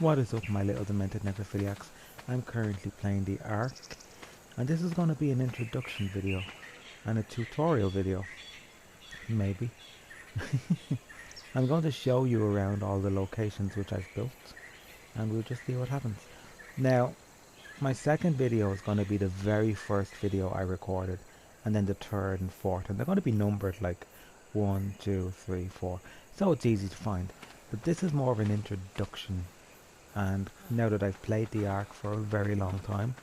What is up, my little demented necrophiliacs? I'm currently playing the ARK, and this is going to be an introduction video and a tutorial video, maybe. I'm going to show you around all the locations which I've built, and we'll just see what happens. Now, my second video is going to be the very first video I recorded, and then the third and fourth, and they're going to be numbered like 1, 2, 3, 4, so it's easy to find. But this is more of an introduction, and now that I've played the ARK for a very long time,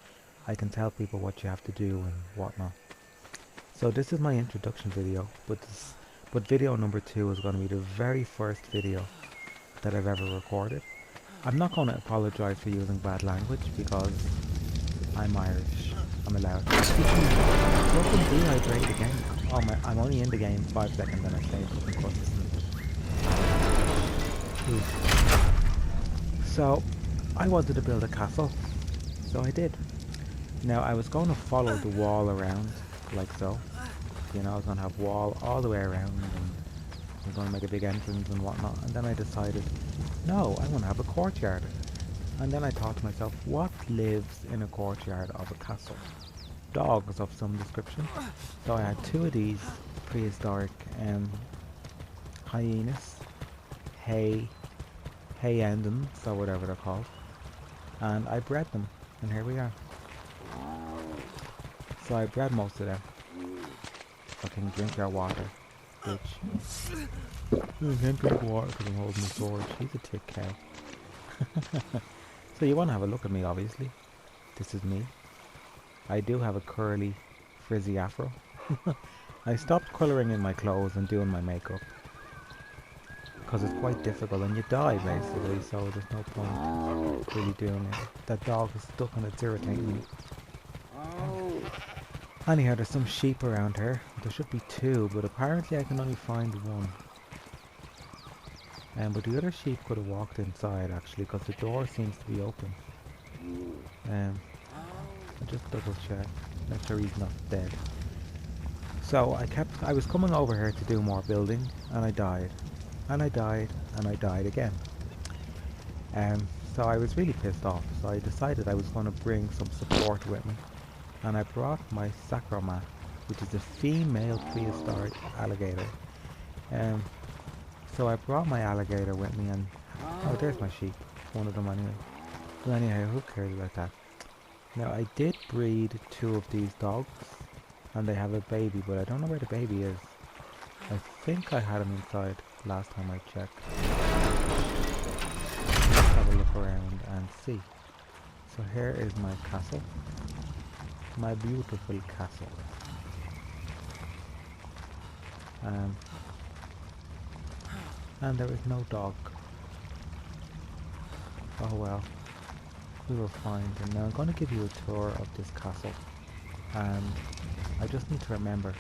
I can tell people what you have to do and whatnot. So this is my introduction video, but video number 2 is going to be the very first video that I've ever recorded. I'm not going to apologise for using bad language because I'm Irish. I'm allowed. Fucking dehydrate again. Oh my! I'm only in the game 5 seconds and I stay fucking consistent. So I wanted to build a castle, so I did. Now I was going to follow the wall around like so. You know, I was going to have wall all the way around, and I was going to make a big entrance and whatnot. And then I decided, no, I want to have a courtyard. And then I thought to myself, what lives in a courtyard of a castle? Dogs of some description. So I had 2 of these prehistoric hyenas, hay endings, or whatever they're called. And I bred them, and here we are. So I bred most of them. Fucking drink your water, bitch. You can't drink water because I'm holding the sword. She's a tick cow. So you want to have a look at me, obviously. This is me. I do have a curly, frizzy afro. I stopped colouring in my clothes and doing my makeup because it's quite difficult and you die basically, so there's no point really doing it. That dog is stuck and it's irritating me. Anyhow, there's some sheep around here. There should be 2, but apparently I can only find 1. But the other sheep could have walked inside actually, because the door seems to be open. I'll just double check, make sure he's not dead. So I was coming over here to do more building, and I died. And I died, and I died again. So I was really pissed off, so I decided I was going to bring some support with me. And I brought my sacroma, which is a female prehistoric alligator. So I brought my alligator with me, and oh, there's my sheep, one of them anyway. But anyhow, who cares about that? Now I did breed 2 of these dogs, and they have a baby, but I don't know where the baby is. I think I had him inside last time I checked. Let's have a look around and see. So here is my castle. My beautiful castle. And there is no dog. Oh well, we will find him. Now I'm going to give you a tour of this castle, and I just need to remember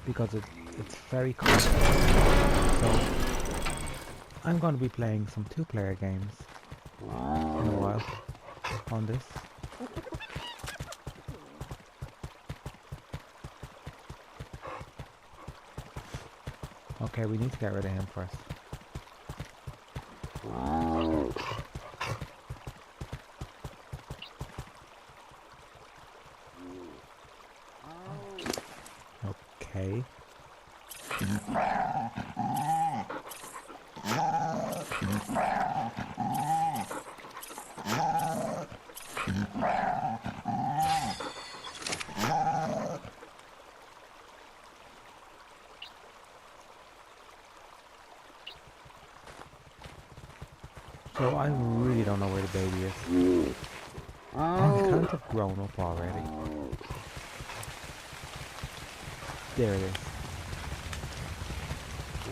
because it's very complex. So I'm going to be playing some 2-player games in a while on this. Okay, we need to get rid of him first. Okay. So I really don't know where the baby is. Oh, it can't have grown up already. There it is.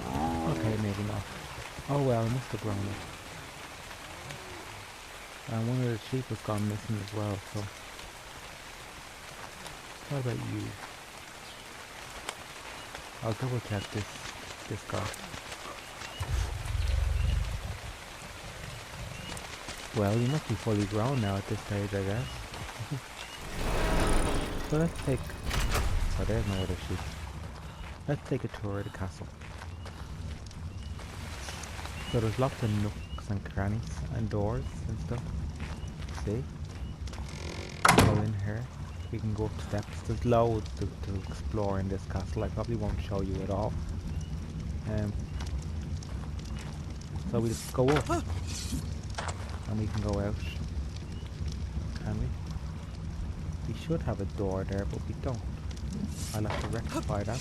Okay, maybe not. Oh well, it must have grown up. And one of the sheep has gone missing as well, so... What about you? I'll double check this guy. Well, you must be fully grown now at this stage, I guess. So let's take... Oh, there's my other sheep. Let's take a tour of the castle. So there's lots of nooks and crannies and doors and stuff. See? Go in here. We can go up steps. There's loads to explore in this castle. I probably won't show you it all. So we just go up and we can go out. Can we? We should have a door there, but we don't. I'll have to rectify that.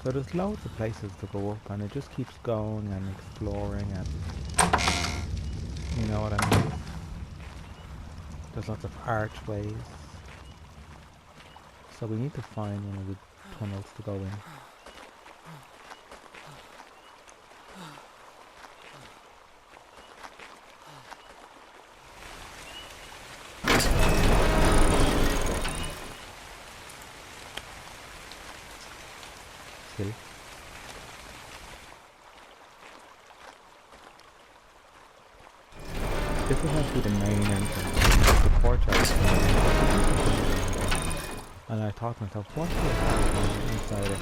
So there's loads of places to go up, and it just keeps going and exploring, and you know what I mean. There's lots of archways. So we need to find one of the tunnels to go in. See? This is meant to be the main entrance. The courtyard. And I thought to myself, what do you have inside a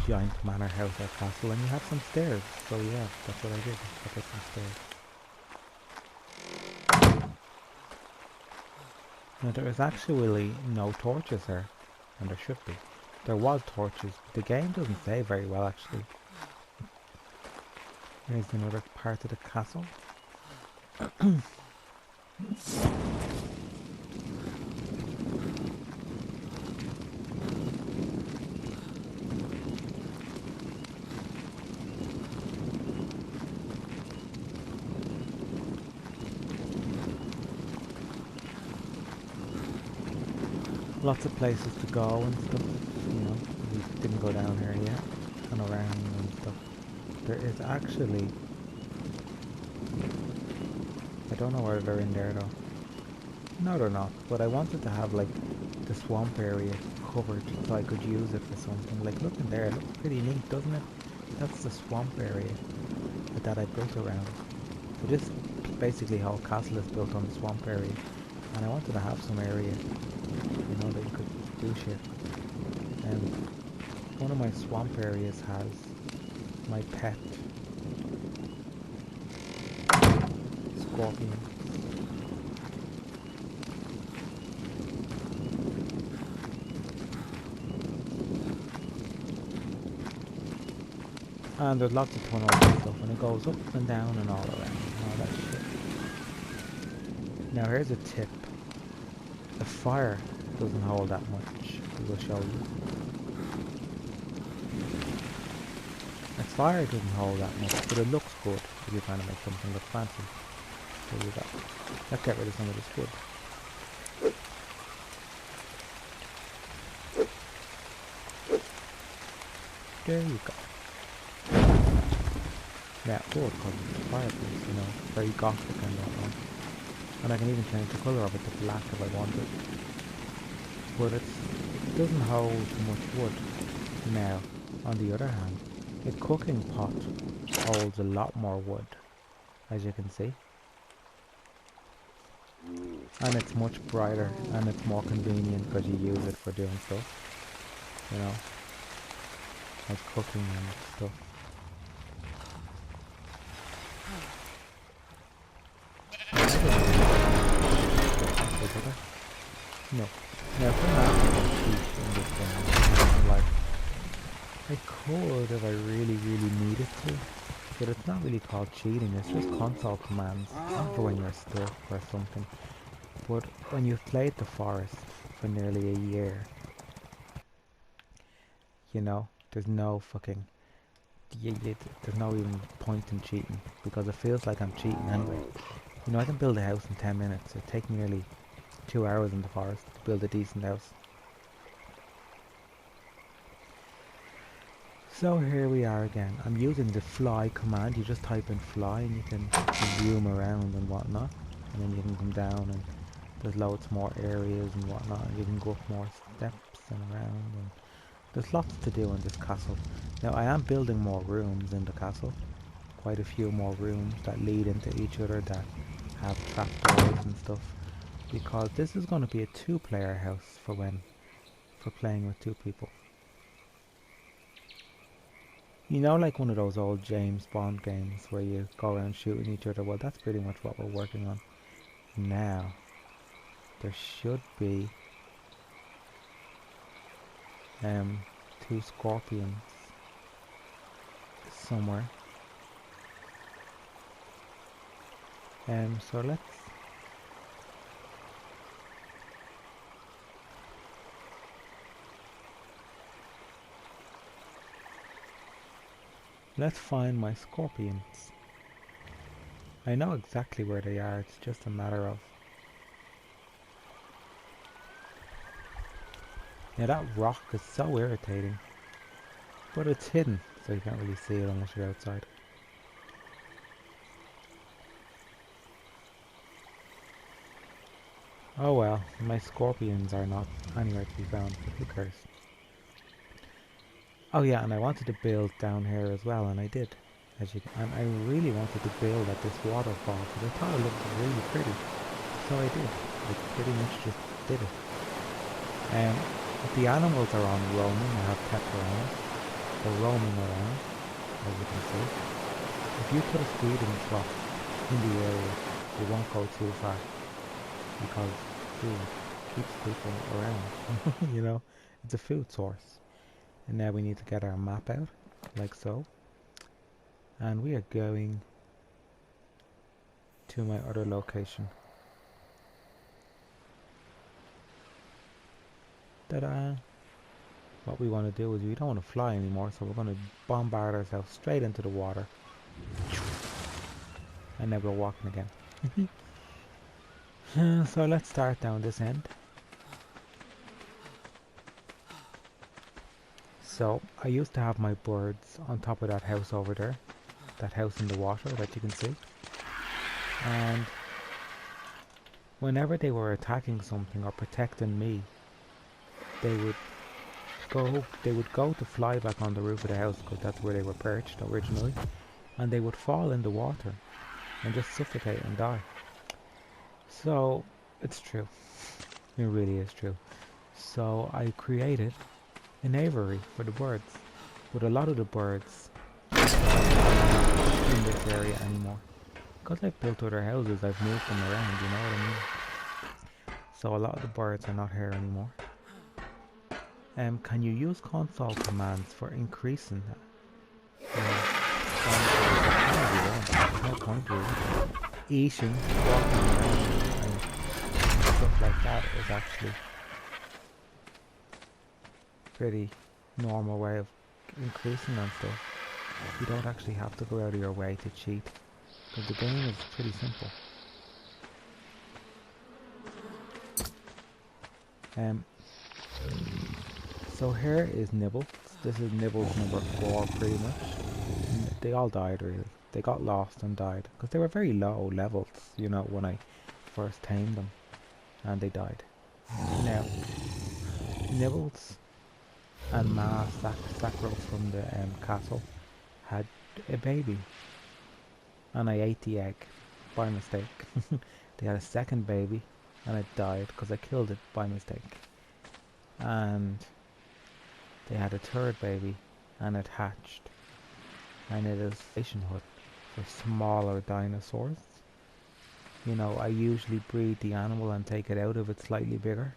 giant manor house or castle? And you have some stairs. So yeah, that's what I did. I put some stairs. Now there is actually no torches here. And there should be. There was torches. The game doesn't say very well actually. Here's another part of the castle. Lots of places to go and stuff, you know. We didn't go down here yet, and around and stuff. There is actually, I don't know where they're in there though. No, they're not, but I wanted to have like the swamp area covered so I could use it for something. Like look in there, it looks pretty neat, doesn't it? That's the swamp area that I built around. So this basically whole castle is built on the swamp area, and I wanted to have some area, you know, that you could do shit. And one of my swamp areas has my pet scorpion. And there's lots of tunnels and stuff, and it goes up and down and all around and all that shit. Now here's a tip. The fire doesn't hold that much. We will show you. The fire doesn't hold that much, but it looks good if you're trying to make something look fancy. There you go. Let's get rid of some of this wood. There you go. Yeah, wood because it's a fireplace, you know, very gothic and whatnot. And I can even change the colour of it to black if I wanted. But it doesn't hold too much wood. Now, on the other hand, a cooking pot holds a lot more wood, as you can see. And it's much brighter and it's more convenient because you use it for doing stuff, you know, like cooking and stuff. No. Now if I'm not cheat in this game, like, I could if I really needed to, but it's not really called cheating, it's just console commands for when you're stuck or something. But when you've played the forest for nearly a year, you know, there's no fucking, there's no even point in cheating, because it feels like I'm cheating anyway. You know, I can build a house in 10 minutes, it takes nearly 2 hours in the forest to build a decent house. So here we are again. I'm using the fly command. You just type in fly and you can zoom around and whatnot, and then you can come down and there's loads more areas and whatnot, and you can go up more steps and around, and there's lots to do in this castle. Now I am building more rooms in the castle, quite a few more rooms that lead into each other that have trapdoors and stuff, because this is going to be a 2-player house for playing with 2 people. You know, like one of those old James Bond games where you go around shooting each other? Well, that's pretty much what we're working on now. There should be um, two scorpions somewhere. So let's find my scorpions. I know exactly where they are, it's just a matter of... Yeah, that rock is so irritating. But it's hidden, so you can't really see it unless you're outside. Oh well, my scorpions are not anywhere to be found, but who cares? Oh yeah, and I wanted to build down here as well, and I did. And I really wanted to build at this waterfall, because I thought it looked really pretty. So I did. I pretty much just did it. Um, the animals are on roaming. I have kept around. They're roaming around, as you can see. If you put a feeding trough in the area, it won't go too far, because food keeps people around. You know, it's a food source. And now we need to get our map out, like so. And we are going to my other location. Ta-da! What we want to do is we don't want to fly anymore, so we're going to bombard ourselves straight into the water. And now we're walking again. So let's start down this end. So I used to have my birds on top of that house over there. That house in the water that you can see. And whenever they were attacking something or protecting me, they would go to fly back on the roof of the house, because that's where they were perched originally, and they would fall in the water and just suffocate and die. So it's true. It really is true. So I created an aviary for the birds, but a lot of the birds in this area anymore. Because I've built other houses, I've moved them around, you know what I mean? So a lot of the birds are not here anymore. Can you use console commands for increasing that? There's no point really. Eating, walking around, and stuff like that is actually pretty normal way of increasing and stuff. You don't actually have to go out of your way to cheat, because the game is pretty simple. So here is Nibbles. This is Nibbles number 4 pretty much. They all died really. They got lost and died, because they were very low levels, you know, when I first tamed them. And they died. Now, Nibbles and Ma Sacro from the castle had a baby. And I ate the egg by mistake. They had a second baby and it died because I killed it by mistake. And they had a third baby and it hatched. And it is a station hut for smaller dinosaurs. You know, I usually breed the animal and take it out if it's slightly bigger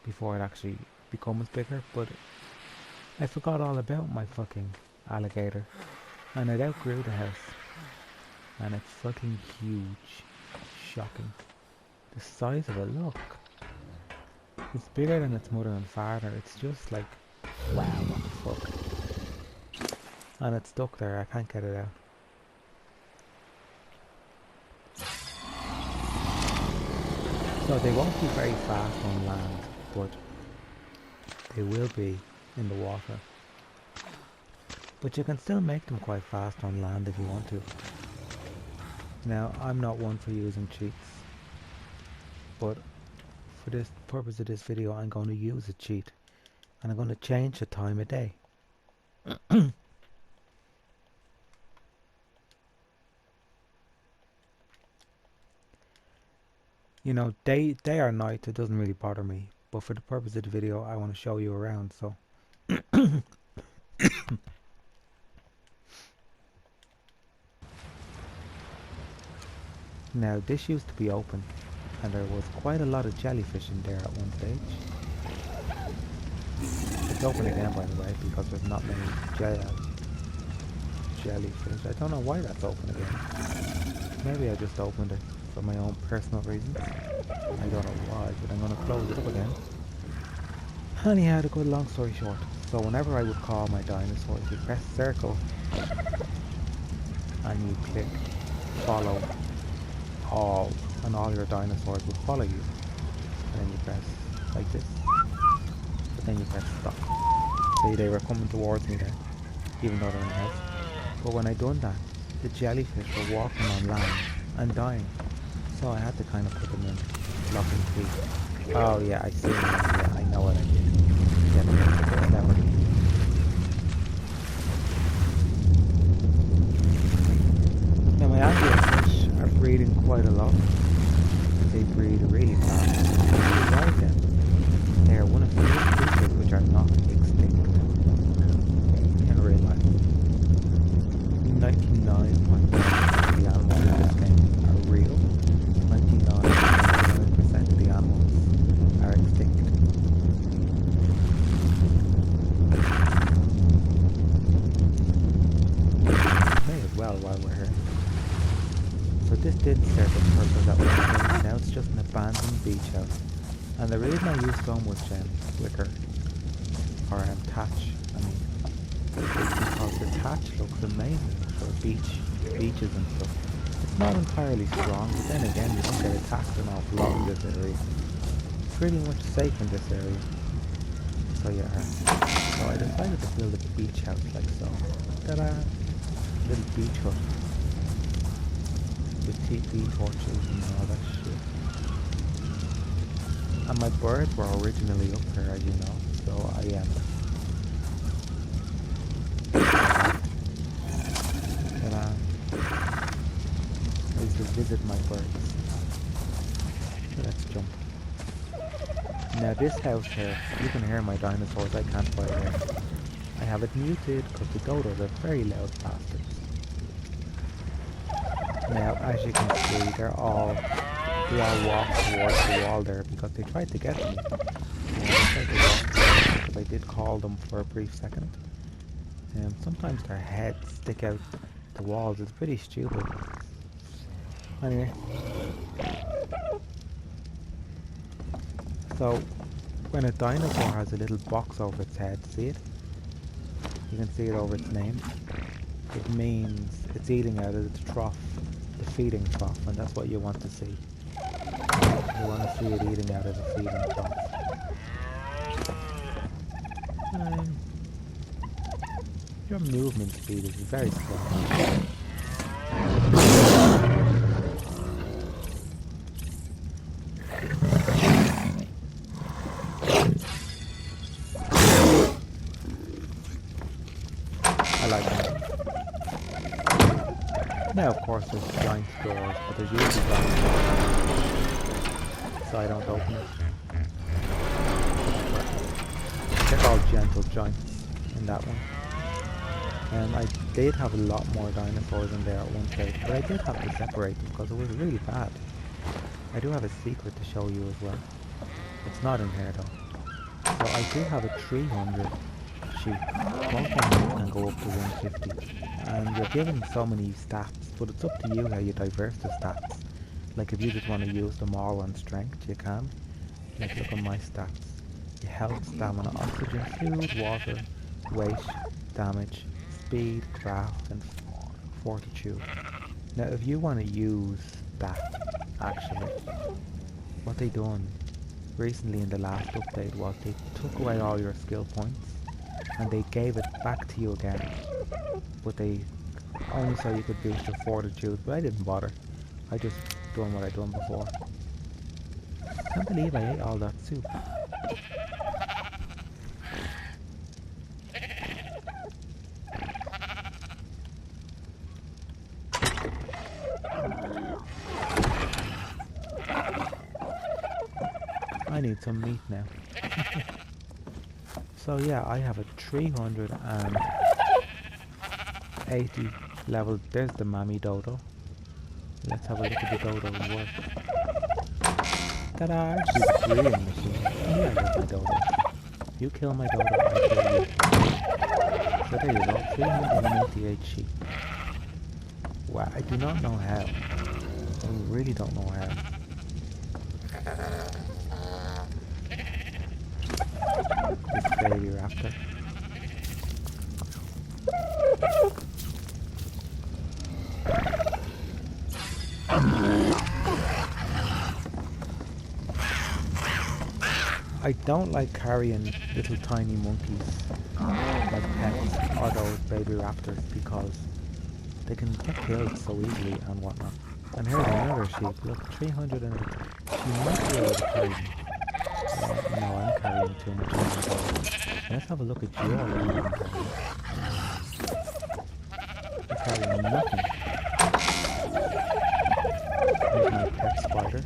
before it actually becomes bigger, but I forgot all about my fucking alligator and it outgrew the house. And it's fucking huge. Shocking. The size of it, look. It's bigger than its mother and father. It's just like, wow, what the fuck. And it's stuck there, I can't get it out. So they won't be very fast on land, but they will be in the water. But you can still make them quite fast on land if you want to. Now, I'm not one for using cheats, but for this purpose of this video, I'm going to use a cheat, and I'm going to change the time of day. You know, day or night, it doesn't really bother me, but for the purpose of the video, I want to show you around, so. Now this used to be open, and there was quite a lot of jellyfish in there at one stage. It's open again, by the way, because there's not many jellyfish. I don't know why that's open again. Maybe I just opened it for my own personal reasons. I don't know why, but I'm going to close it up again. Anyhow, to cut a long story short, so whenever I would call my dinosaurs, you press circle and you click follow all, and all your dinosaurs will follow you. And then you press like this, but then you press stop. See, they were coming towards me there, even though they're in the house. But when I done that, the jellyfish were walking on land and dying. So I had to kind of put them in lock and key. Oh yeah, I see. Yeah, I know what I did. Yeah, clever. Now my anglerfish are breeding quite a lot. They breed really fast. Right then, they are one of the few creatures which are not extinct in real life. 99.9% of the animals in this game are real. 99.9% of the animals are extinct. May as well while we're here. So this did serve its purpose at one point. Now it's just an abandoned beach house. And the reason I use so much wicker, or thatch, I mean, is because the thatch looks amazing for beaches and stuff. It's not entirely strong, but then again, you don't get attacked an awful lot in this area. It's pretty much safe in this area. So yeah, so I decided to build a beach house like so. Ta-da! Little beach hut. With TP torches and all that shit. And my birds were originally up here, as you know, so I am. I used to visit my birds. So let's jump. Now this house here, you can hear my dinosaurs, I can't quite hear. I have it muted because the dodos are very loud bastards. Now as you can see, they all walk towards the wall there because they tried to get me. Because I did call them for a brief second. Sometimes their heads stick out the walls, it's pretty stupid. Anyway. So, when a dinosaur has a little box over its head, see it? You can see it over its name. It means it's eating out of the trough, the feeding trough, and that's what you want to see. You want to see it eating out of the feeding trough. Your movement speed is very slow. I like that. Now of course there's giant doors, but there's usually giant doors, so I don't open it. They're called gentle giants in that one. I did have a lot more dinosaurs in there at one stage, but I did have to separate them because it was really bad. I do have a secret to show you as well. It's not in here though. So I do have a 300 sheep. Most animals can go up to 150. And you're given so many stats, but it's up to you how you diverse the stats. Like if you just want to use them all on strength, you can. Like look at my stats. Your health, stamina, oxygen, food, water, weight, damage, speed, craft, and fortitude. Now if you want to use that, actually, what they done recently in the last update was they took away all your skill points and they gave it back to you again, but they only so you could boost your fortitude, but I didn't bother. I just done what I done before. Can't believe I ate all that soup. I need some meat now. So yeah, I have a 380 level. There's the mammy dodo. Let's have a look at the dodo's work. Ta-da! She's a breeding machine. Yeah, there's my dodo. You kill my dodo, I kill you. So there you go, 388 sheep. Wow, I do not know how. I really don't know how. This baby raptor. I don't like carrying little tiny monkeys like pets or those baby raptors because they can get killed so easily and whatnot. And here's another sheep. Look, 300 and she might be able to carry them. No, I'm carrying too much. Let's have a look at you. You're carrying nothing. Here's my pet spiders,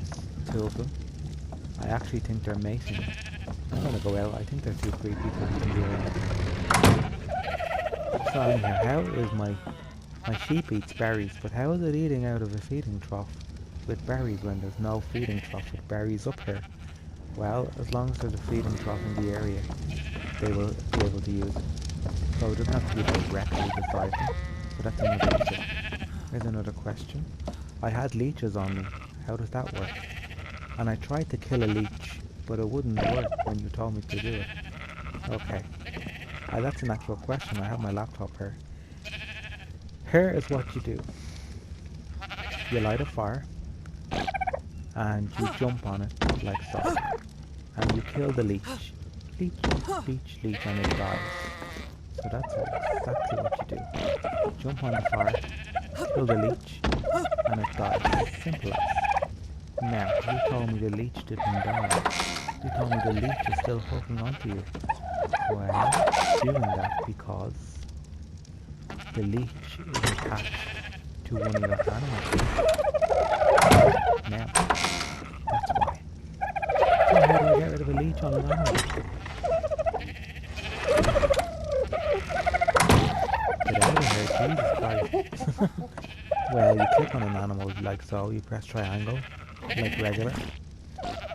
2 of them. I actually think they're mating. I'm gonna go out. I think they're too creepy to even be around. So anyhow, how is my sheep eats berries, but how is it eating out of a feeding trough with berries when there's no feeding trough with berries up here? Well, as long as there's a feeding trough in the area, they will be able to use it. So it doesn't have to be directly beside them, but that's another issue. Here's another question. I had leeches on me. How does that work? And I tried to kill a leech, but it wouldn't work when you told me to do it. Okay. That's an actual question. I have my laptop here. Here is what you do. You light a fire, and you jump on it like so. And you kill the leech. Leech, leech, leech, and it dies. So that's exactly what you do. Jump on the fire, kill the leech, and it dies. Simple as. Now, you told me the leech didn't die. You told me the leech is still hooking onto you. Well, it's doing that because the leech is attached to one of your animals. Now, that's why. So how do I get rid of a leech on an animal? Get out of here, Jesus Christ. Well, you click on an animal like so, you press triangle, like regular,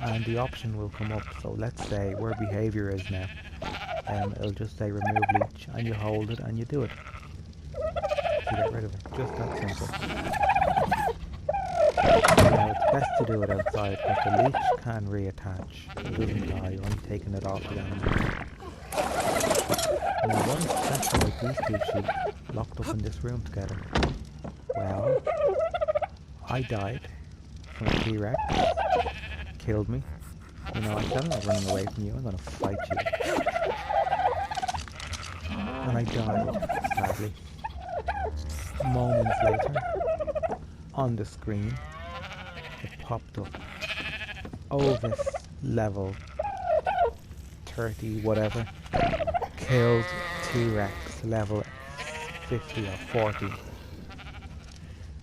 and the option will come up. So let's say where behavior is now, it'll just say remove leech, and you hold it and you do it to get rid of it. Just that simple. Now it's best to do it outside because the leech can reattach. It doesn't die, you're only taking it off the animal. Now what is special about these 2 sheep locked up in this room together? Well, I died from a T-Rex, killed me. You know, I said I'm not running away from you, I'm gonna fight you. And I died, sadly. Moments later, on the screen, it popped up. Ovis level 30 whatever, killed T-Rex level 50 or 40.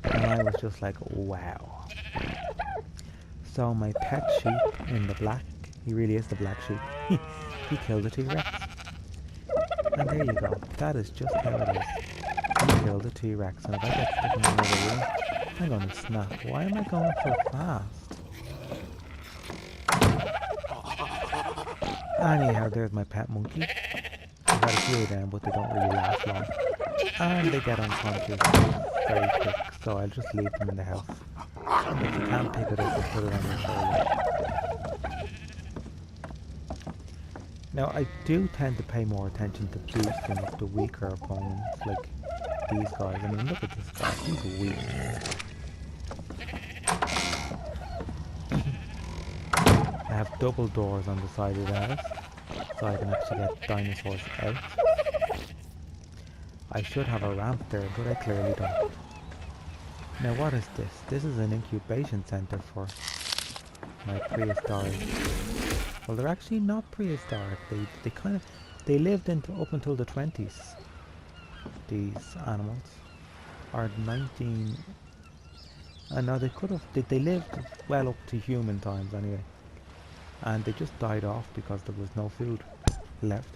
And I was just like, wow. So my pet sheep in the black, he really is the black sheep, he killed a T-Rex. And there you go, that is just how it is. He killed a T-Rex, and if I get stuck in another room, I'm gonna snap. Why am I going so fast? Anyhow, there's my pet monkey. I've had a few of them, but they don't really last long. And they get unconscious very quick, so I'll just leave them in the house. And if you can't pick it up, just put it on your shoulder. Now, I do tend to pay more attention to boosting the weaker opponents, like these guys. I mean, look at this guy, he's weak. I have double doors on the side of the house, so I can actually get dinosaurs out. I should have a ramp there, but I clearly don't. Now what is this? This is an incubation center for my prehistoric. Well, they're actually not prehistoric. They lived up until the 20s. These animals, or 19. No, they could have. They lived well up to human times anyway, and they just died off because there was no food left.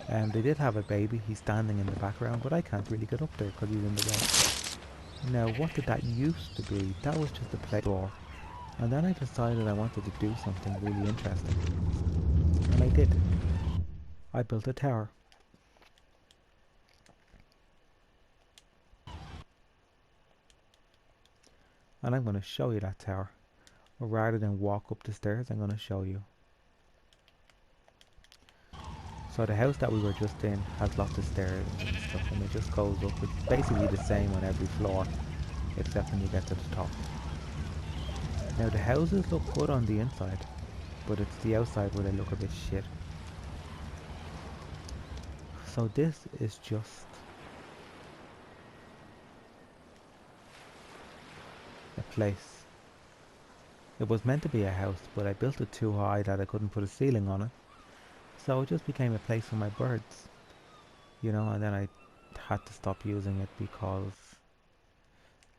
And they did have a baby. He's standing in the background, but I can't really get up there because he's in the way. Now, what did that used to be? That was just a play door. And then I decided I wanted to do something really interesting. And I did. I built a tower. And I'm going to show you that tower. Or rather than walk up the stairs, I'm going to show you. So the house that we were just in has lots of stairs and stuff, and it just goes up. It's basically the same on every floor, except when you get to the top. Now the houses look good on the inside, but it's the outside where they look a bit shit. So this is just a place. It was meant to be a house, but I built it too high that I couldn't put a ceiling on it. So it just became a place for my birds, you know, and then I had to stop using it because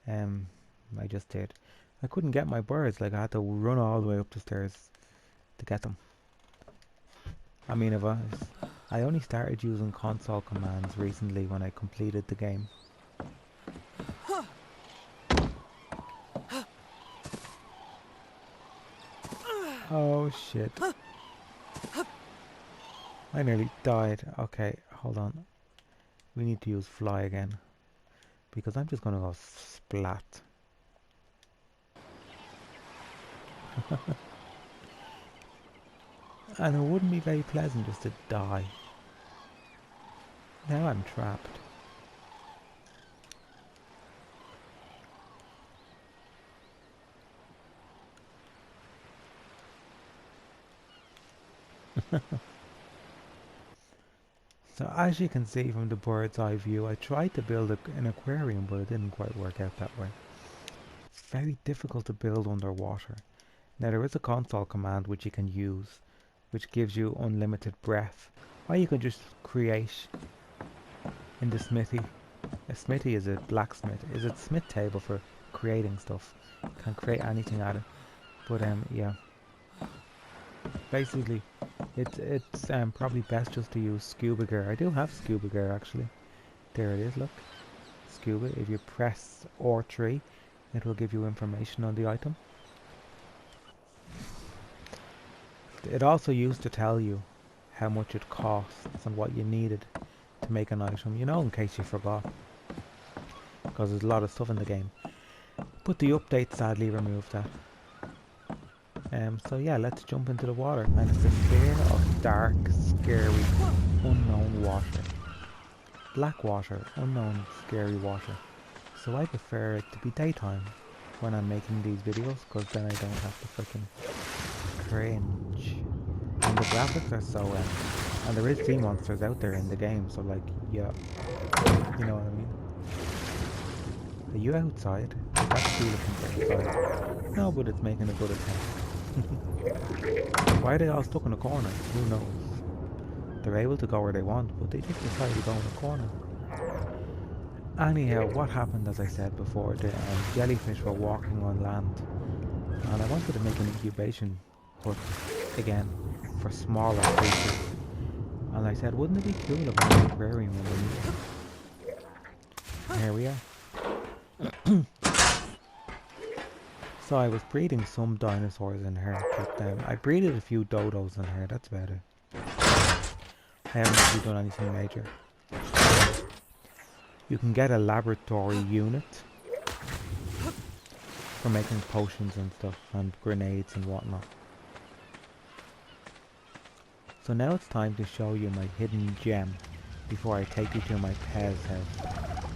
I just did. I couldn't get my birds, like I had to run all the way up the stairs to get them. I mean, I only started using console commands recently when I completed the game. Oh shit. I nearly died. Okay, hold on. We need to use fly again. Because I'm just gonna go splat. And it wouldn't be very pleasant just to die. Now I'm trapped. So as you can see from the bird's eye view, I tried to build an aquarium, but it didn't quite work out that way. It's very difficult to build underwater. Now there is a console command which you can use, which gives you unlimited breath. Or you can just create in the smithy. A smithy is a blacksmith, is a smith table for creating stuff. You can create anything at it. But yeah. Basically, it's probably best just to use scuba gear. I do have scuba gear actually. There it is, look. Scuba. If you press R3, it will give you information on the item. It also used to tell you how much it costs and what you needed to make an item, you know, in case you forgot. Because there's a lot of stuff in the game. But the update sadly removed that. So yeah, let's jump into the water. And it's a fear of dark, scary, unknown water. Black water, unknown, scary water. So I prefer it to be daytime when I'm making these videos, because then I don't have to freaking cringe. And the graphics are so and there is sea monsters out there in the game, so like, yeah, you know what I mean. Are you outside? That's beautiful outside. No, but it's making a good attempt. Why are they all stuck in a corner? Who knows? They're able to go where they want, but they just decide to go in a corner. Anyhow, what happened, as I said before, the jellyfish were walking on land, and I wanted to make an incubation hut again for smaller creatures. And I said, wouldn't it be cool if I had an aquarium underneath? And here we are. So I was breeding some dinosaurs in here, but I breeded a few dodos in here, that's about it. I haven't actually done anything major. You can get a laboratory unit for making potions and stuff, and grenades and whatnot. So now it's time to show you my hidden gem before I take you to my Pez house.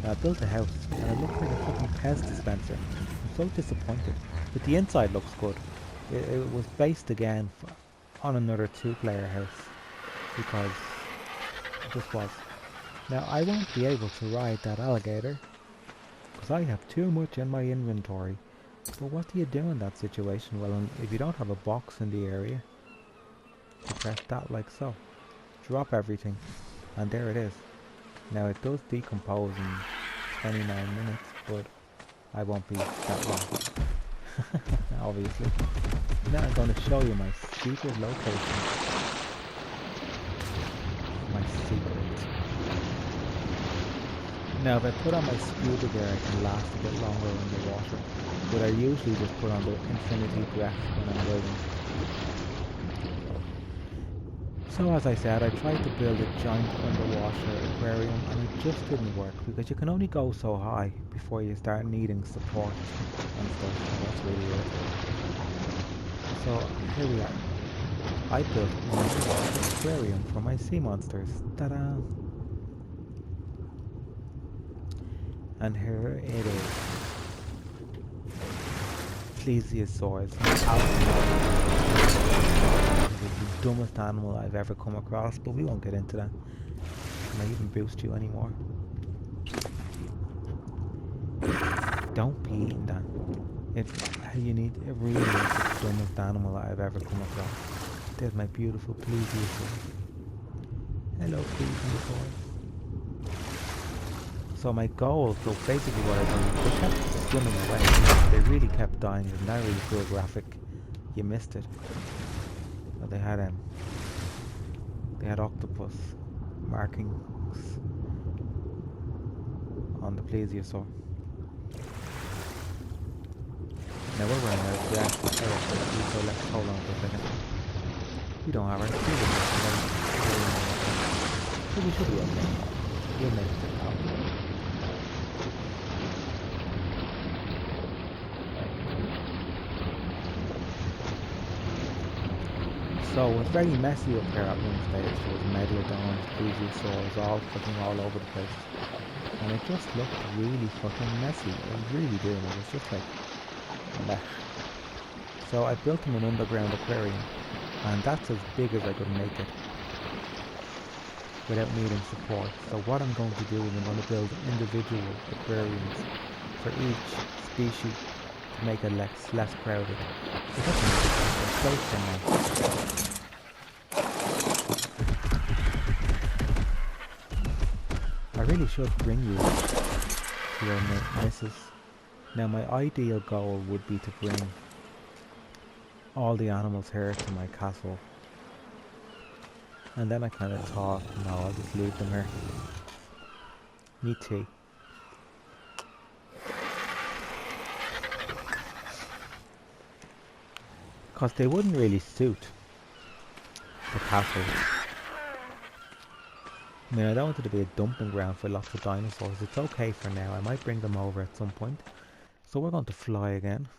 Now I built a house and it looks like a fucking Pez dispenser. I'm so disappointed. But the inside looks good. It was based again on another 2-player house, because it just was. Now I won't be able to ride that alligator because I have too much in my inventory. But what do you do in that situation? Well, if you don't have a box in the area, you press that like so. Drop everything, and there it is. Now it does decompose in 29 minutes, but I won't be that long. Obviously. Now I'm going to show you my secret location. My secret. Now if I put on my scuba gear I can last a bit longer underwater, but I usually just put on the infinity breath when I'm building. So as I said, I tried to build a giant underwater aquarium and it just didn't work because you can only go so high before you start needing support and stuff, and that's really irritating. So here we are. I built an underwater aquarium for my sea monsters. Ta-da! And here it is. Plesiosaurs. The dumbest animal I've ever come across, but we won't get into that. Can I even boost you anymore? Don't be eating that. It really is the dumbest animal I've ever come across. There's my beautiful plesiosaur. Hello, plesiosaur. So my goal, so basically what I done, they kept swimming away. They really kept dying. It's not really cool graphic. You missed it. But they had octopus markings on the plesiosaur. Now we're running out of gas, so let's hold on for a second. We don't have our scuba, so we should be okay. We'll make it out. So it's very messy up here at one stage. There was megalodons, plesiosaurs, all over the place. And it just looked really fucking messy. It really did. It was just like meh. So I built him an underground aquarium, and that's as big as I could make it without needing support. So what I'm going to do is I'm going to build individual aquariums for each species to make it less crowded. It doesn't make it close for now. I really should bring you to your missus. Now my ideal goal would be to bring all the animals here to my castle. And then I kind of thought, no, I'll just leave them here. Me too. Because they wouldn't really suit the castle. I mean, I don't want it to be a dumping ground for lots of dinosaurs. It's okay for now. I might bring them over at some point. So we're going to fly again.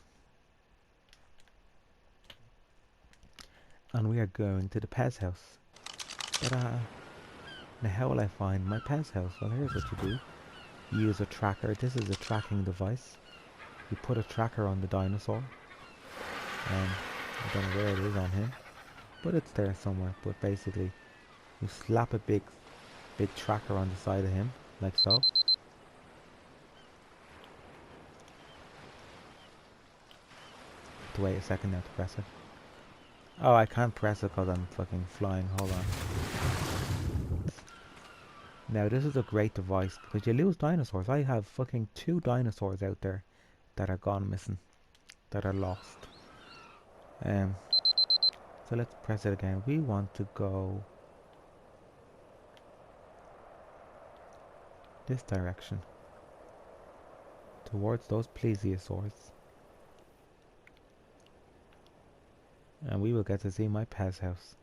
And we are going to the Pez house. Ta-da! Now how will I find my Pez house? Well, here's what you do. You use a tracker. This is a tracking device. You put a tracker on the dinosaur. I don't know where it is on him, but it's there somewhere. But basically, you slap a big tracker on the side of him, like so. To wait a second now to press it. Oh, I can't press it because I'm fucking flying. Hold on. Now this is a great device because you lose dinosaurs. I have fucking 2 dinosaurs out there that are gone missing, that are lost. So let's press it again. We want to go this direction towards those plesiosaurs, and we will get to see my Pez house.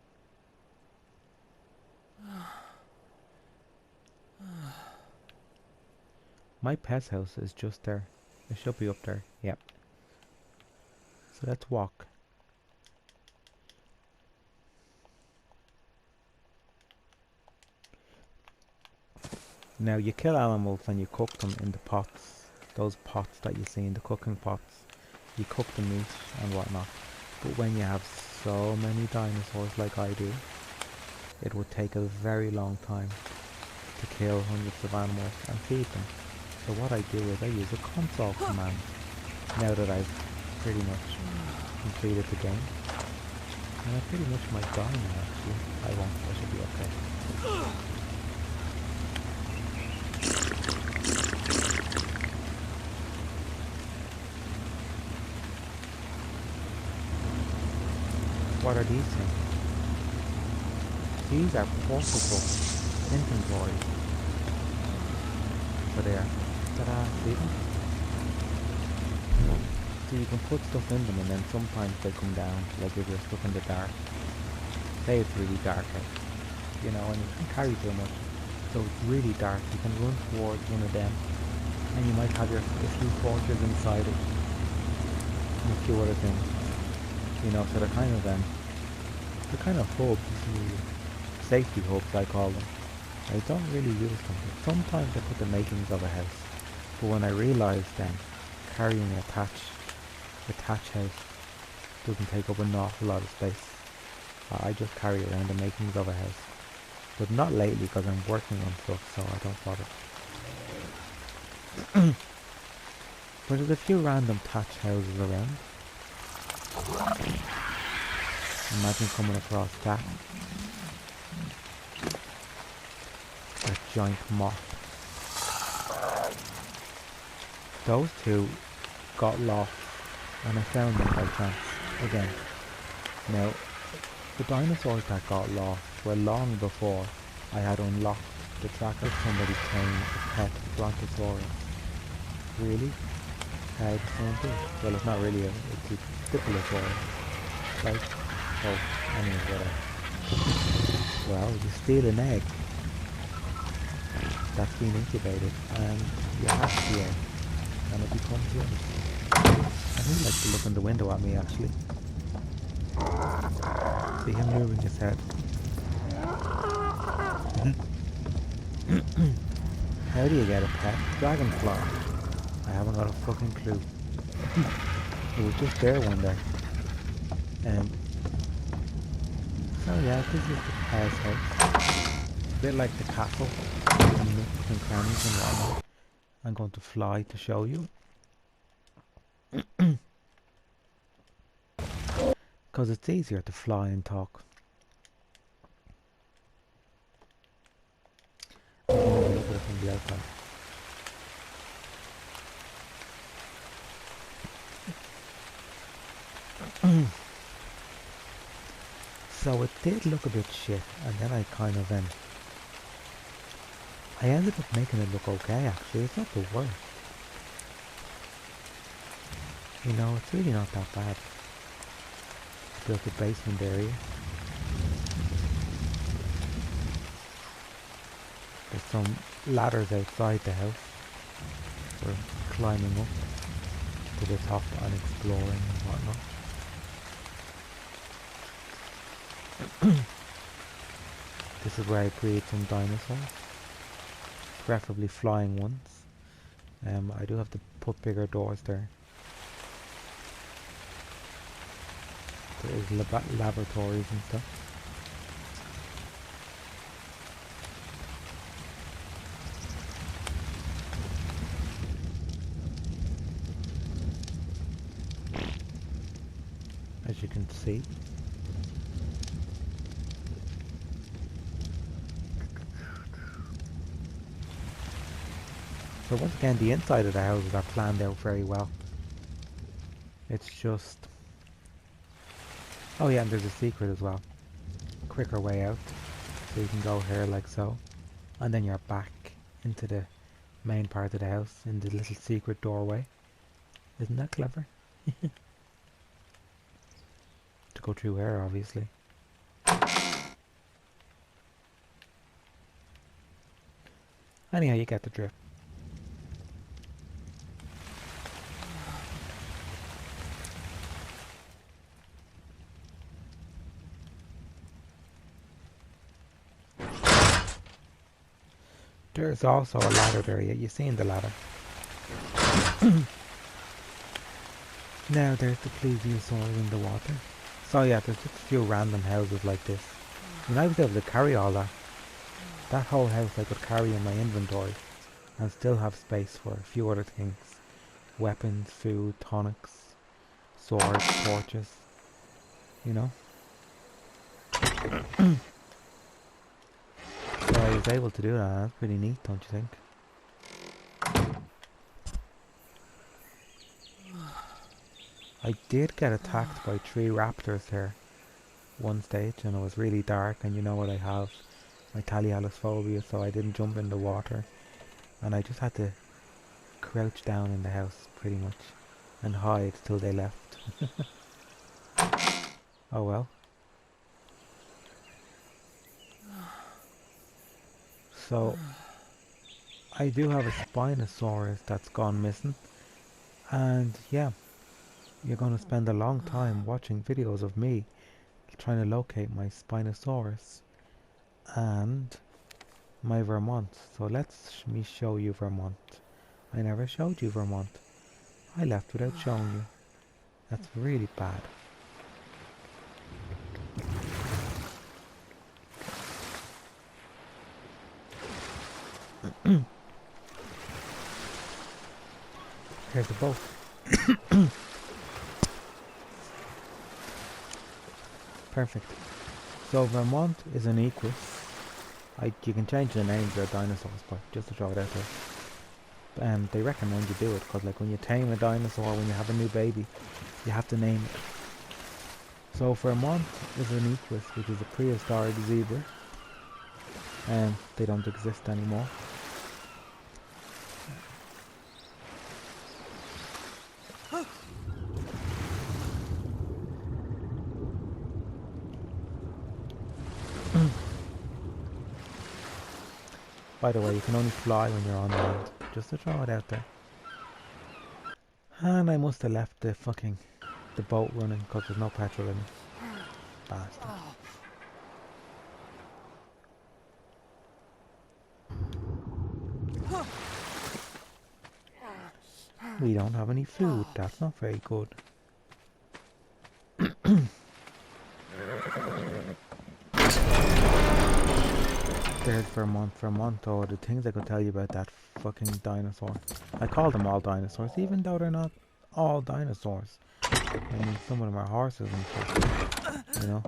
My Pez house is just there. It should be up there. Yep. So let's walk. Now you kill animals and you cook them in the pots. Those pots that you see in the cooking pots. You cook the meat and whatnot. But when you have so many dinosaurs like I do, it would take a very long time to kill hundreds of animals and feed them. So what I do is I use a console command now that I've pretty much completed the game. And I pretty much might die now actually. I won't, I should be okay. What are these things? These are portable inventory. So So there. Ta-da, see them? So you can put stuff in them and then sometimes they come down, like if you're stuck in the dark. Say it's really dark out, you know, and you can't carry too much. So it's really dark, you can run towards one of them and you might have a few torches inside it and a few other things. You know, so they're kind of hubs, safety hubs I call them. I don't really use them, but sometimes I put the makings of a house. But when I realised then, carrying a thatch house doesn't take up an awful lot of space. I just carry around the makings of a house. But not lately because I'm working on stuff, so I don't bother. But there's a few random thatch houses around. Imagine coming across that. That giant moth. Those two got lost and I found them by chance again. Now, the dinosaurs that got lost were long before I had unlocked the tracker. Somebody claimed a pet brontosaurus. Really? How the same thing? Well, it's not really it's a diplosaurus, right? Oh, anyway, whatever. Well, you steal an egg that's been incubated and you hatch the egg and it becomes yours. And he likes to look in the window at me actually. See him moving his head. How do you get a pet dragonfly? I haven't got a fucking clue. It was just there one day. So yeah, this is the Pez house. A bit like the castle. And nooks and crannies and whatnot. I'm going to fly to show you. Because it's easier to fly and talk. I can have a look at it from the outside. So it did look a bit shit, and then I kind of I ended up making it look okay actually. It's not the worst. You know, it's really not that bad. Built a basement area. There's some ladders outside the house for climbing up to the top and exploring and whatnot. This is where I breed some dinosaurs, preferably flying ones. I do have to put bigger doors there. There's laboratories and stuff. As you can see. So once again, the inside of the houses are planned out very well. It's just... Oh yeah, and there's a secret as well. Quicker way out. So you can go here like so. And then you're back into the main part of the house in the little secret doorway. Isn't that clever? To go through here, obviously. Anyhow, you get the drift. There's also a ladder there, you've seen the ladder. Now there's the plesiosaur in the water. So yeah, there's just a few random houses like this. And I was able to carry all that. That whole house I could carry in my inventory and still have space for a few other things. Weapons, food, tonics, swords, torches, you know. So I was able to do that. That's pretty neat, don't you think? I did get attacked by 3 raptors there one stage, and it was really dark, and you know what I have, my talialisphobia, so I didn't jump in the water and I just had to crouch down in the house pretty much and hide till they left. Oh well. So I do have a Spinosaurus that's gone missing, and yeah, you're going to spend a long time watching videos of me trying to locate my Spinosaurus and my Vermont. So me show you Vermont. I never showed you Vermont. I left without showing you. That's really bad. Here's the boat. Perfect. So Vermont is an equus. You can change the names of their dinosaurs, but just to throw it out there. They recommend you do it, because like when you tame a dinosaur, when you have a new baby, you have to name it. So Vermont is an equus, which is a prehistoric zebra. And they don't exist anymore. By the way, you can only fly when you're on land, just to throw it out there. And I must have left the boat running because there's no petrol in it. Bastard. We don't have any food, that's not very good. There's Vermont, or the things I could tell you about that fucking dinosaur. I call them all dinosaurs, even though they're not all dinosaurs. I mean, some of them are horses and stuff, you know.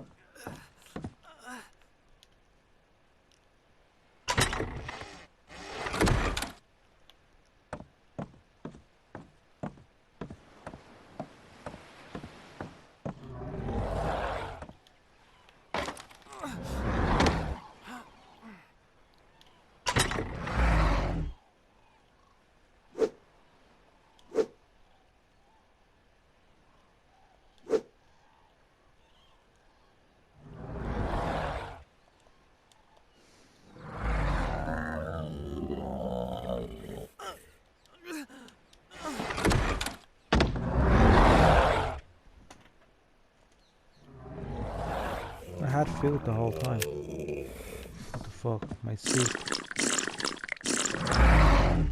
I had food the whole time. What the fuck? My soup.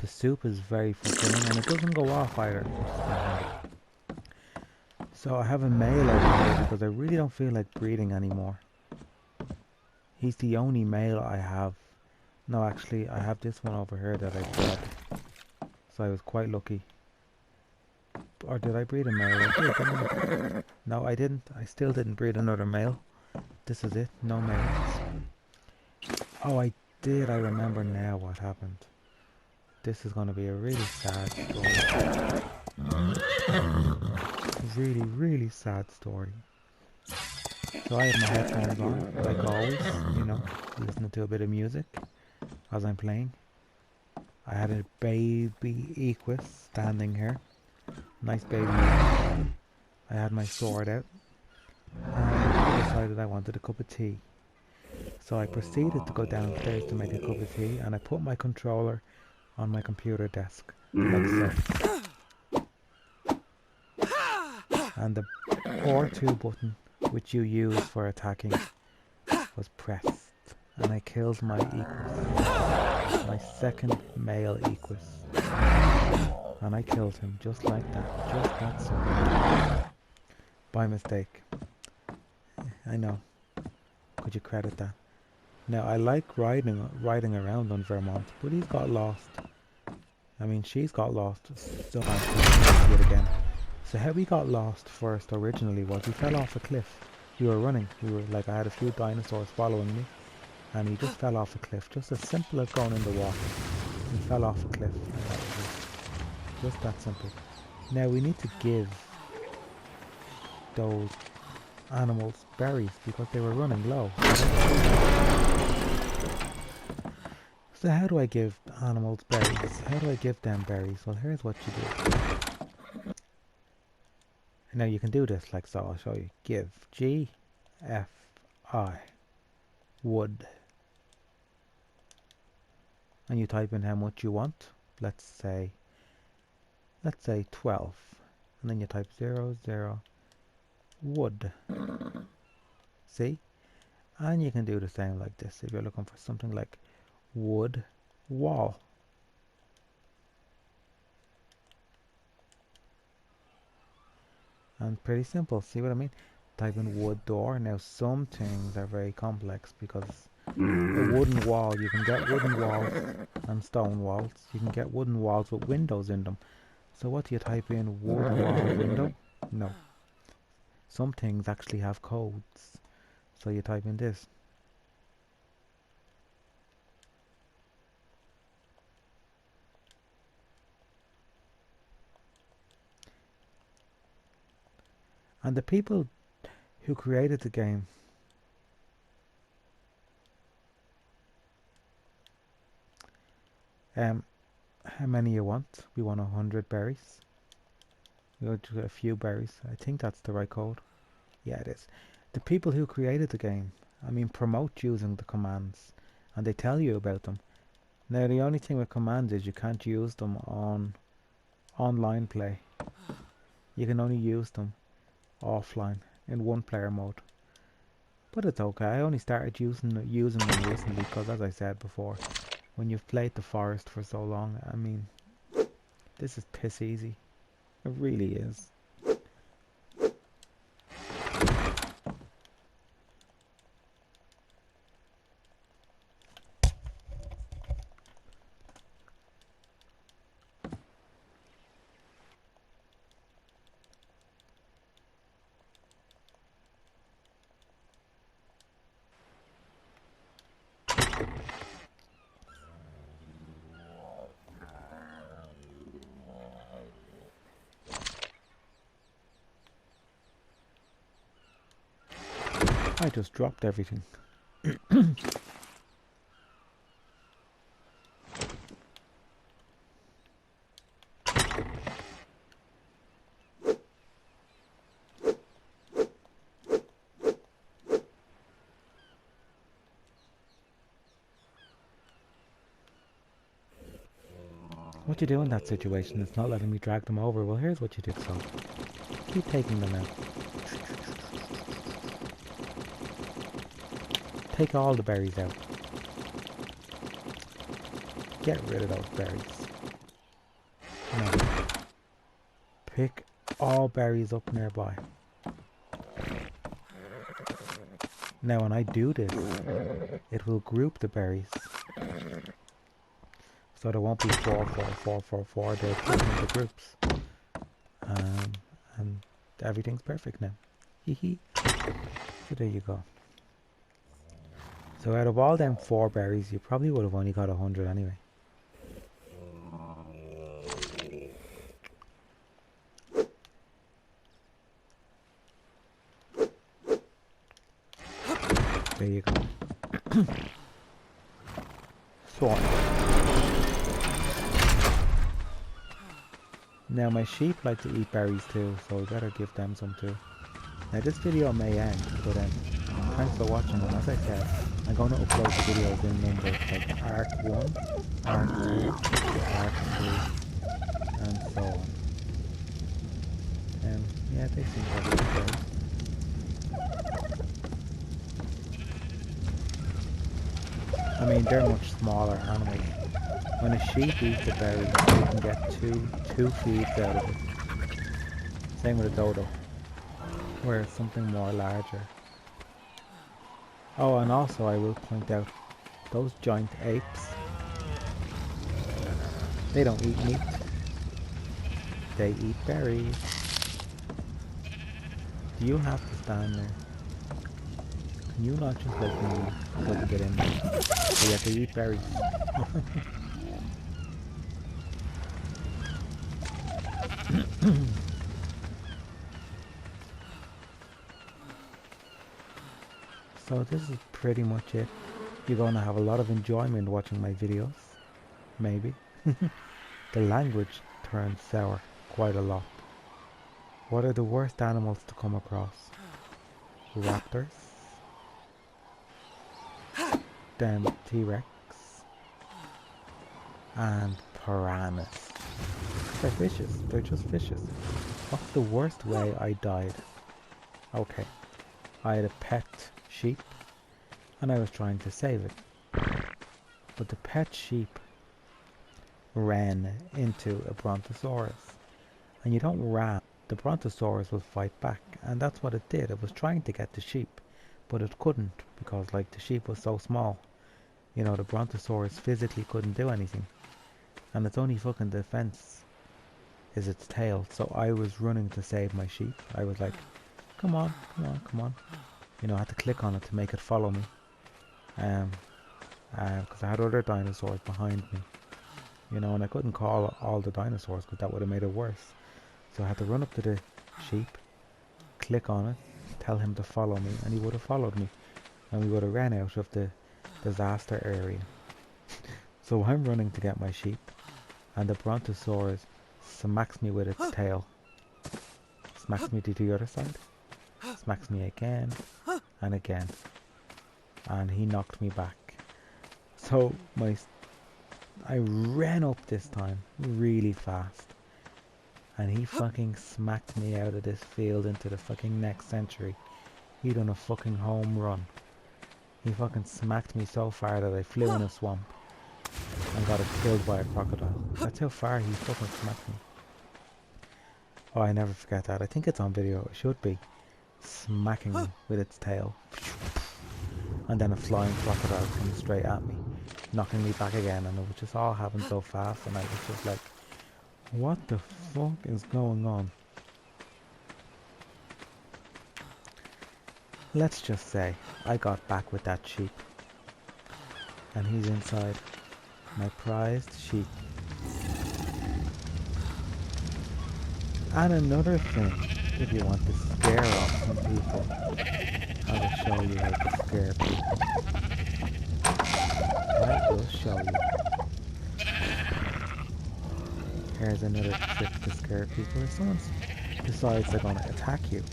The soup is very fulfilling and it doesn't go off either. So I have a male over here because I really don't feel like breeding anymore. He's the only male I have. No, actually, I have this one over here that I bred. So I was quite lucky. Or did I breed a male? I did, didn't I? No, I didn't. I still didn't breed another male. This is it. No males. Oh, I did. I remember now what happened. This is going to be a really sad story. Really, really sad story. So I had my headphones on, like always, you know, listening to a bit of music as I'm playing. I had a baby equus standing here. Nice baby equus. I had my sword out. And I decided I wanted a cup of tea. So I proceeded to go downstairs to make a cup of tea, and I put my controller on my computer desk, like so. And the R2 button, which you use for attacking, was pressed, and I killed my equus, my second male equus. And I killed him just like that, just that simple. By mistake. I know. Could you credit that? Now I like riding around on Vermont, but he's got lost. I mean, she's got lost. So I do it again. So how we got lost first originally was we fell off a cliff. We were running. We were like, I had a few dinosaurs following me, and he just fell off a cliff. Just as simple as going in the water. He fell off a cliff. And that was it. Just that simple. Now we need to give those animals berries because they were running low. So how do I give animals berries? How do I give them berries? Well, here's what you do. Now you can do this like so. I'll show you. Give G F I wood, and you type in how much you want. Let's say 12, and then you type 0, 0 wood. See? And you can do the same like this if you're looking for something like wood wall. And pretty simple, see what I mean? Type in wood door. Now some things are very complex because a wooden wall, you can get wooden walls and stone walls. You can get wooden walls with windows in them. So what do you type in? Wood wall window? No. Some things actually have codes. So you type in this. And the people who created the game how many you want? We want 100 berries. We'll do a few berries. I think that's the right code. Yeah, it is. The people who created the game, I mean, promote using the commands, and they tell you about them. Now, the only thing with commands is you can't use them on online play. You can only use them offline in one player mode. But it's okay. I only started using them recently because, as I said before, when you've played the forest for so long, I mean, this is piss easy. It really is. I just dropped everything. What you do in that situation? It's not letting me drag them over. Well, here's what you do, so keep taking them out. Take all the berries out. Get rid of those berries. Now, pick all berries up nearby. Now when I do this, it will group the berries. So there won't be 4, 4, 4, 4, 4. They're put into groups. And everything's perfect now. Hee. So there you go. So out of all them 4 berries, you probably would have only got 100 anyway. There you go. Swan. Now my sheep like to eat berries too, so we better give them some too. Now this video may end, but thanks for watching, and as I said, I'm going to upload the videos in numbers like ARK 1, ARK 2, ARK 3, and so on. Yeah, they seem to be great. I mean, they're much smaller animals. When a sheep eats a berry, they can get two feeds out of it. Same with a dodo, where it's something more larger. Oh, and also I will point out, those giant apes, they don't eat meat. They eat berries. Do you have to stand there? Can you not just let me so I can get in there? You have to eat berries. So this is pretty much it. You're going to have a lot of enjoyment watching my videos. Maybe. The language turns sour quite a lot. What are the worst animals to come across? Raptors. Then T-Rex. And piranhas. They're fishes. They're just fishes. What's the worst way I died? Okay. I had a pet sheep and I was trying to save it. But the pet sheep ran into a brontosaurus. And you don't ram. The brontosaurus will fight back. And that's what it did. It was trying to get the sheep. But it couldn't because like the sheep was so small. You know, the brontosaurus physically couldn't do anything. And its only fucking defense is its tail. So I was running to save my sheep. I was like, come on, come on, come on. You know, I had to click on it to make it follow me. Because I had other dinosaurs behind me. You know, and I couldn't call all the dinosaurs because that would have made it worse. So I had to run up to the sheep, click on it, tell him to follow me, and he would have followed me. And we would have ran out of the disaster area. So I'm running to get my sheep, and the brontosaurus smacks me with its tail. Smacks me to the other side. Smacks me again and again. And he knocked me back. So I ran up this time really fast. And he fucking smacked me out of this field into the fucking next century. He done a fucking home run. He fucking smacked me so far that I flew in a swamp and got killed by a crocodile. That's how far he fucking smacked me. Oh, I never forget that. I think it's on video. It should be. Smacking me with its tail. And then a flying crocodile coming straight at me, knocking me back again, and it was just all happened so fast, and I was just like, what the fuck is going on? Let's just say I got back with that sheep, and he's inside, my prized sheep. And another thing, if you want to scare off some people, I will show you how to scare people. I will show you. Here's another trick to scare people. If someone decides they're going to attack you,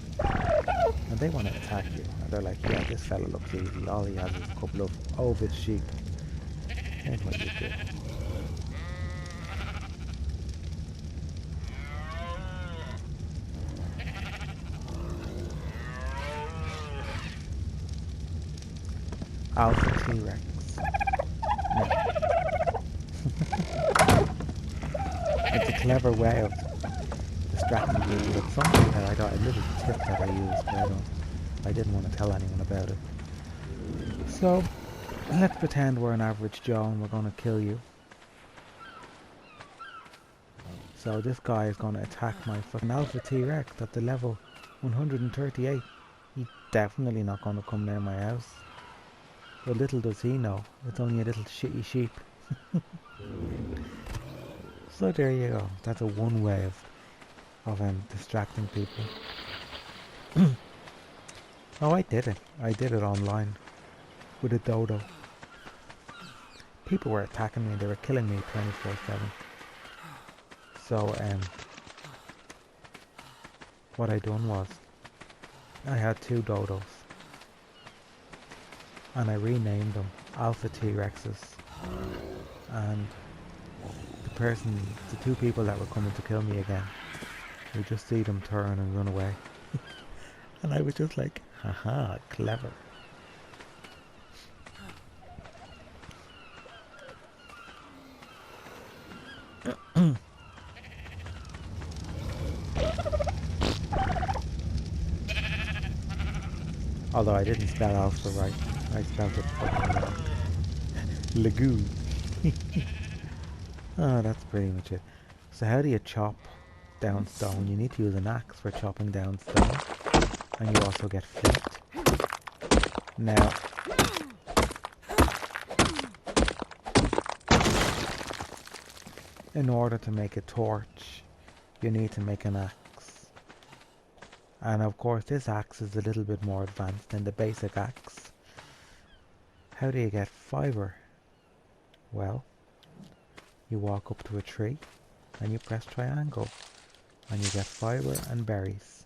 and they want to attack you, and they're like, yeah, this fella looks easy, all he has is a couple of ovid sheep. Here's what you do. Alpha T-Rex. No. It's a clever way of distracting people with something that I got, a little tip that I used, but I didn't want to tell anyone about it. So, let's pretend we're an average Joe and we're going to kill you. So this guy is going to attack my fucking Alpha T-Rex at the level 138. He's definitely not going to come near my house. But little does he know, it's only a little shitty sheep. So there you go. That's a one way of distracting people. Oh, I did it. I did it online with a dodo. People were attacking me. They were killing me 24/7. So what I done was I had two dodos. And I renamed them Alpha T-Rexes. And the two people that were coming to kill me again, you just see them turn and run away. And I was just like, haha, clever. Although I didn't spell Alpha right. I spelled it fucking wrong. Lagoon. Oh, that's pretty much it. So how do you chop down stone? You need to use an axe for chopping down stone. And you also get flint. Now, in order to make a torch, you need to make an axe. And of course this axe is a little bit more advanced than the basic axe. How do you get fiber? Well, you walk up to a tree and you press triangle and you get fiber and berries.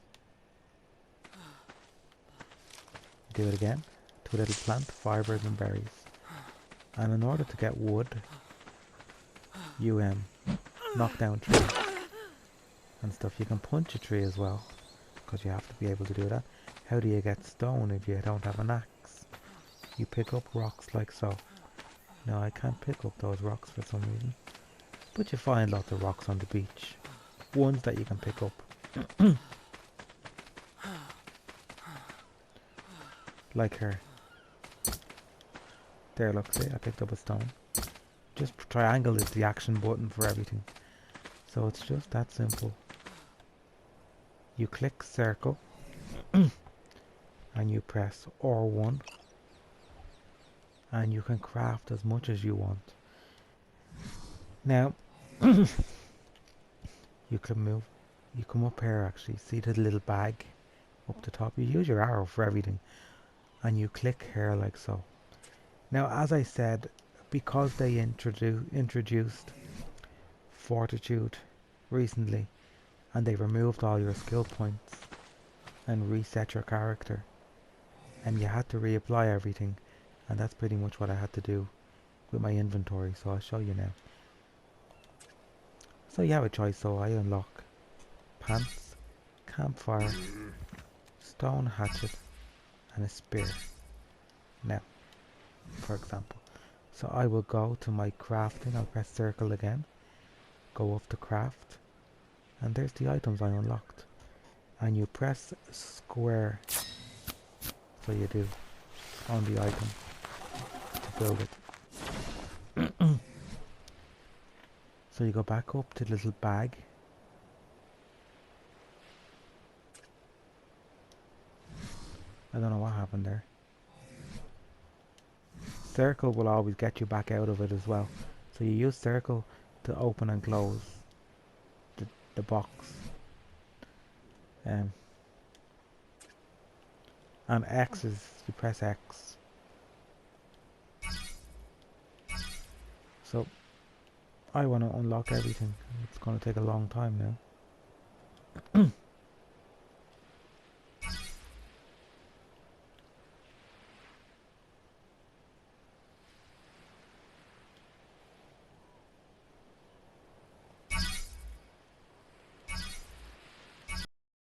Do it again to a little plant, fibers and berries. And in order to get wood, you knock down trees and stuff. You can punch a tree as well, because you have to be able to do that. How do you get stone if you don't have an axe? You pick up rocks like so. Now I can't pick up those rocks for some reason, but you find lots of rocks on the beach, ones that you can pick up. Like her. There, look, see, I picked up a stone. Just triangle is the action button for everything. So it's just that simple. You click circle and you press R1 and you can craft as much as you want. Now you can move, you come up here actually, see the little bag up the top. You use your arrow for everything and you click here like so. Now as I said, because they introduced fortitude recently and they removed all your skill points and reset your character, and you had to reapply everything, and that's pretty much what I had to do with my inventory, so I'll show you now. So you have a choice, so I unlock pants, campfire, stone hatchet and a spear. Now, for example, so I will go to my crafting, I'll press circle again, go up to craft, and there's the items I unlocked. And you press square, so you do, on the item to build it. So you go back up to the little bag. I don't know what happened there. Circle will always get you back out of it as well. So you use circle to open and close the box. And X is, you press X. So I want to unlock everything. It's going to take a long time now.